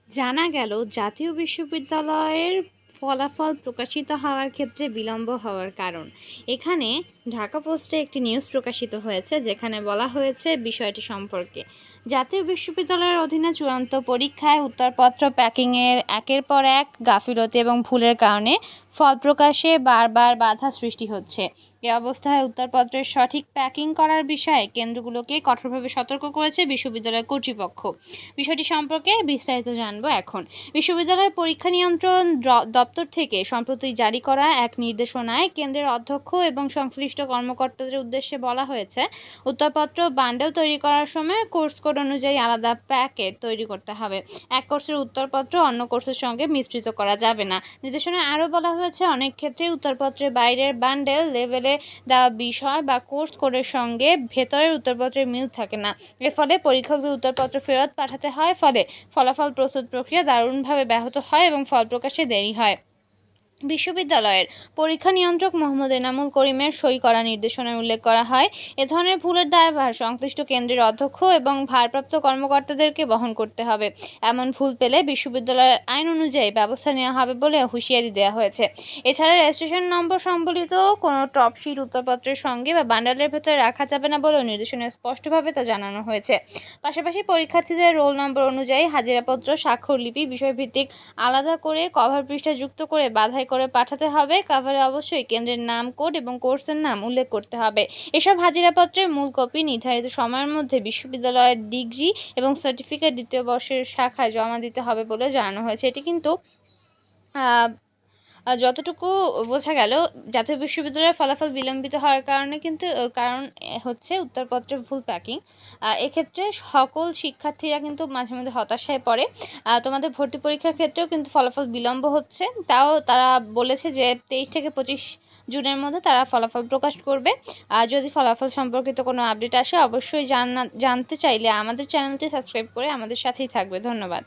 জানা গেল জাতীয় বিশ্ববিদ্যালয়ের ফলাফল প্রকাশিত হওয়ার ক্ষেত্রে বিলম্ব হওয়ার কারণ। এখানে ঢাকা পোস্টে একটি নিউজ প্রকাশিত হয়েছে, যেখানে বলা হয়েছে বিষয়টি সম্পর্কে। জাতীয় বিশ্ববিদ্যালয়ের অধীনে চূড়ান্ত পরীক্ষায় উত্তরপত্র প্যাকিংয়ের একের পর এক গাফিলতি এবং ভুলের কারণে ফল প্রকাশে বারবার বাধা সৃষ্টি হচ্ছে। এ অবস্থায় উত্তরপত্রের সঠিক প্যাকিং করার বিষয়ে কেন্দ্রগুলোকে কঠোরভাবে সতর্ক করেছে বিশ্ববিদ্যালয় কর্তৃপক্ষ। বিষয়টি সম্পর্কে বিস্তারিত জানব এখন। বিশ্ববিদ্যালয়ের পরীক্ষা নিয়ন্ত্রণ দপ্তর থেকে সম্প্রতি জারি করা এক নির্দেশনায় কেন্দ্রের অধ্যক্ষ এবং সংশ্লিষ্ট কর্মকর্তাদের উদ্দেশ্যে বলা হয়েছে, উত্তরপত্র বান্ডেল তৈরি করার সময় কোর্স কোড অনুযায়ী আলাদা প্যাকেট তৈরি করতে হবে। এক কোর্সের উত্তরপত্র অন্য কোর্সের সঙ্গে মিশ্রিত করা যাবে না। নির্দেশনায় আরও বলা হয়েছে, অনেক ক্ষেত্রে উত্তরপত্রের বাইরের বান্ডেল লেভেলে দেওয়া বিষয় বা কোর্স কোডের সঙ্গে ভেতরের উত্তরপত্রের মিল থাকে না। এর ফলে পরীক্ষকদের উত্তরপত্র ফেরত পাঠাতে হয়, ফলে ফলাফল প্রস্তুত প্রক্রিয়া দারুণভাবে ব্যাহত হয় এবং ফল প্রকাশে দেরি হয়। বিশ্ববিদ্যালয়ের পরীক্ষা নিয়ন্ত্রক মোহাম্মদ এনামুল করিমের সই করা নির্দেশনায় উল্লেখ করা হয়, এ ধরনের ভুলের দায়ভার সংশ্লিষ্ট কেন্দ্রের অধ্যক্ষ এবং ভারপ্রাপ্ত কর্মকর্তাদেরকে বহন করতে হবে। এমন ভুল পেলে বিশ্ববিদ্যালয়ের আইন অনুযায়ী ব্যবস্থা নেওয়া হবে বলে হুঁশিয়ারি দেওয়া হয়েছে। এছাড়া রেজিস্ট্রেশন নম্বর সম্বলিত কোনো টপশিট উত্তরপত্রের সঙ্গে বা বান্ডালের ভেতরে রাখা যাবে না বলেও নির্দেশনায় স্পষ্টভাবে তা জানানো হয়েছে। পাশাপাশি পরীক্ষার্থীদের রোল নম্বর অনুযায়ী হাজিরাপত্র, স্বাক্ষরলিপি বিষয়ভিত্তিক আলাদা করে কভার পৃষ্ঠা যুক্ত করে বাধাই করে পাঠাতে হবে। কভারে অবশ্যই কেন্দ্রের নাম, কোড এবং কোর্সের নাম উল্লেখ করতে হবে। এসব হাজিরাপত্রের মূল কপি নির্ধারিত সময়ের মধ্যে বিশ্ববিদ্যালয়ের ডিগ্রি এবং সার্টিফিকেট দ্বিতীয় বর্ষের শাখায় জমা দিতে হবে বলে জানানো হয়েছে। এটি কিন্তু যতটুকু বোঝা গেল, জাতীয় বিশ্ববিদ্যালয়ের ফলাফল বিলম্বিত হওয়ার কারণে কিন্তু কারণ হচ্ছে উত্তরপত্রের ভুল প্যাকিং। এক্ষেত্রে সকল শিক্ষার্থীরা কিন্তু মাঝে মধ্যে হতাশায় পড়ে। তোমাদের ভর্তি পরীক্ষার ক্ষেত্রেও কিন্তু ফলাফল বিলম্ব হচ্ছে। তাও তারা বলেছে যে 23 থেকে 25 জুনের মধ্যে তারা ফলাফল প্রকাশ করবে। যদি ফলাফল সম্পর্কিত কোনো আপডেট আসে, অবশ্যই জানতে চাইলে আমাদের চ্যানেলটি সাবস্ক্রাইব করে আমাদের সাথেই থাকবে। ধন্যবাদ।